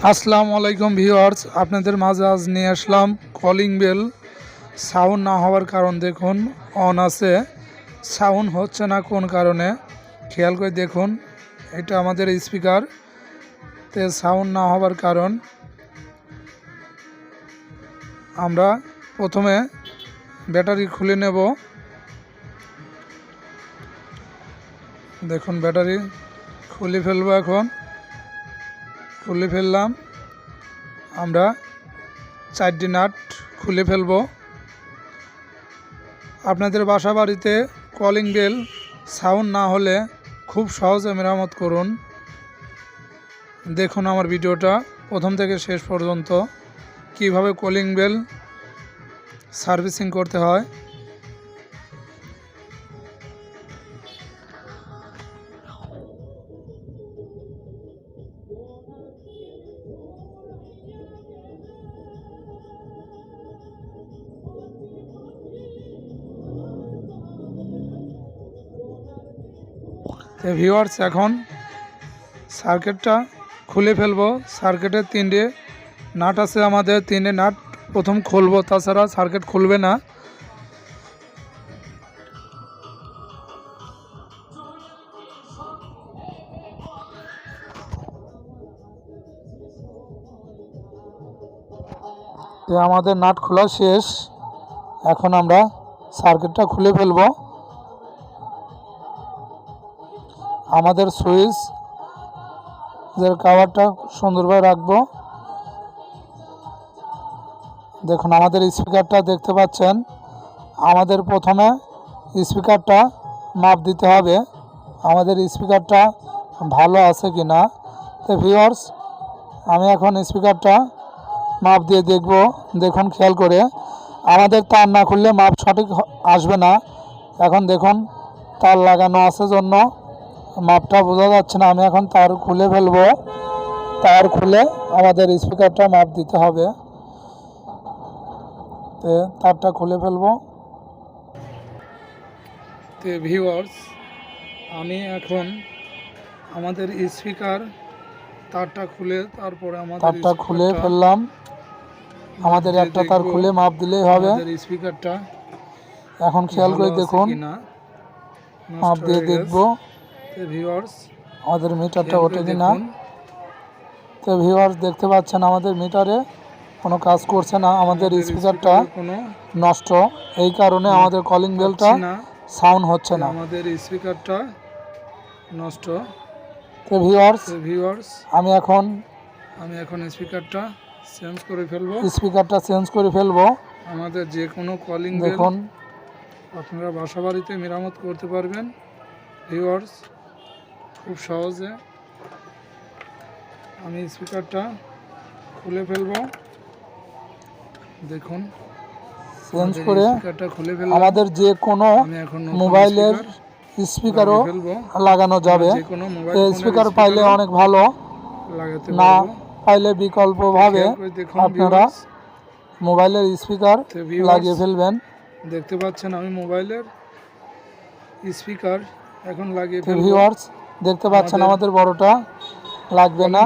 আসসালামু আলাইকুম ভিউয়ার্স, আপনাদের মাঝে আজ নিয়ে আসলাম কলিং বেল সাউন্ড না হওয়ার কারণ। দেখুন অন আছে, সাউন্ড হচ্ছে না কোন কারণে খেয়াল করে দেখুন। এটা আমাদের স্পিকার তে সাউন্ড না হওয়ার কারণ। আমরা প্রথমে ব্যাটারি খুলে নেব। দেখুন ব্যাটারি খুলে ফেলবো। এখন খুলে ফেললাম। আমরা 4টি নাট খুলে ফেলব। আপনাদের বাসা বাড়িতে কলিং বেল সাউন্ড না হলে খুব সহজে মেরামত করুন। দেখুন আমার ভিডিওটা প্রথম থেকে শেষ পর্যন্ত কিভাবে কলিং বেল সার্ভিসিং করতে হয়। তো ভিউয়ার্স, এখন সার্কিটটা খুলে ফেলবো। সার্কিটের 3টে নাট আছে, আমাদের 3টে নাট প্রথম খুলবো, তাছাড়া সার্কিট খুলবে না। আমাদের নাট খোলা শেষ। এখন আমরা সার্কিটটা খুলে ফেলবো। আমাদের সুইচ এর কভারটা সুন্দরভাবে রাখবো। দেখুন আমাদের স্পিকারটা দেখতে পাচ্ছেন। আমাদের প্রথমে স্পিকারটা মাপ দিতে হবে, আমাদের স্পিকারটা ভালো আছে কি না। তো ভিউয়ার্স, আমি এখন স্পিকারটা মাপ দিয়ে দেখব। দেখুন খেয়াল করে, আমাদের তার না খুললে মাপ সঠিক আসবে না। এখন দেখুন তার লাগানো আছে জন্য মাপটা বোঝা যাচ্ছে না। আমি এখন তার খুলে ফেলবো। তার খুলে আমাদের স্পিকারটা মাপ দিতে হবে। তো তারটা খুলে ফেলবো। তো ভিউয়ার্স, আমি এখন আমাদের স্পিকার তারটা খুলে তারপরে তারটা খুলে ফেললাম। আমাদের একটা তার খুলে মাপ দিলেই হবে। স্পিকারটা এখন খেয়াল করে দেখুন, মাপ দিয়ে দেখবো ভিউয়ার্স আমাদের মিটারটা ওঠে কিনা। তো ভিউয়ার্স দেখতে পাচ্ছেন আমাদের মিটারে কোনো কাজ করছে না, আমাদের স্পিকারটা নষ্ট। এই কারণে আমাদের কলিং বেলটা সাউন্ড হচ্ছে না, আমাদের স্পিকারটা নষ্ট। তো ভিউয়ার্স আমি এখন স্পিকারটা চেঞ্জ করে ফেলবো। আমাদের যে কোনো কলিং বেল দেখুন আপনারা বাসা বাড়িতে মেরামত করতে পারবেন ভিউয়ার্স খুব সহজে। আমি স্পিকারটা খুলে ফেলবো। দেখুন চেঞ্জ করে আমাদের যে কোনো মোবাইলের স্পিকারও লাগানো যাবে। স্পিকার পাইলে অনেক ভালো, না পাইলে বিকল্পভাবে আপনারা মোবাইলের স্পিকার লাগিয়ে ফেলবেন। দেখতে পাচ্ছেন আমি মোবাইলের স্পিকার এখন লাগিয়ে ফেলবো। ভিউয়ার্স দেখতে পাচ্ছেন আমাদের বড়টা লাগবে না,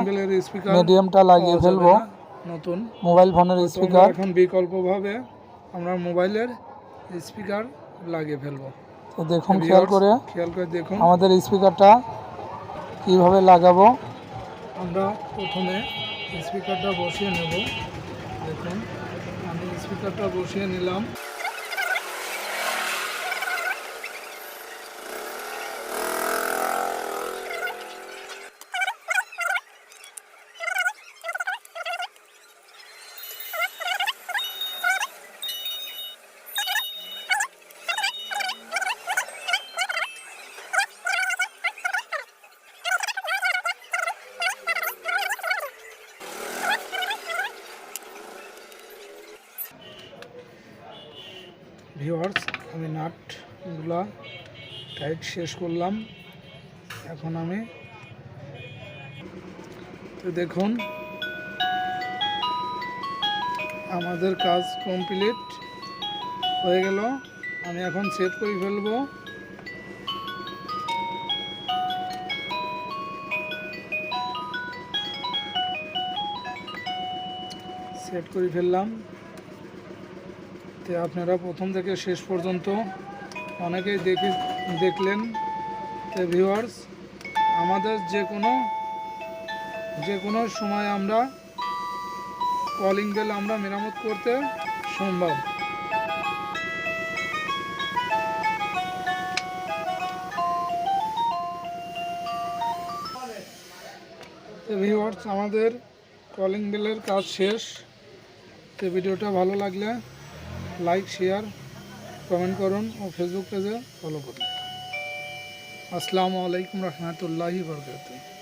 মিডিয়ামটা লাগিয়ে ফেলবো। নতুন মোবাইল ফোনের স্পিকার এখন বিকল্পভাবে আমরা মোবাইলের স্পিকার লাগিয়ে ফেলবো। তো দেখুন খেয়াল করে দেখুন আমাদের স্পিকারটা কিভাবে লাগাবো। আমরা প্রথমে স্পিকারটা বসিয়ে নেব। দেখুন আমি স্পিকারটা বসিয়ে নিলাম। ভিউয়ার্স আমি নাটগুলা টাইট শেষ করলাম। এখন আমি তো দেখুন আমাদের কাজ কমপ্লিট হয়ে গেল। আমি এখন সেট করে ফেলবো। সেট করে ফেললাম। তো আপনারা প্রথম থেকে শেষ পর্যন্ত অনেকেই দেখলেন। তো ভিউয়ার্স, আমাদের যে কোনো সময় আমরা কলিং বেল আমরা মেরামত করতে সম্ভব। তো ভিউয়ার্স, আমাদের কলিং বেলের কাজ শেষ। তো ভিডিওটা ভালো লাগলে লাইক, শেয়ার, কমেন্ট করুন ও ফেসবুক পেজে ফলো করুন। আসসালামু আলাইকুম রহমতুল্লাহি ওয়া বারাকাতুহু।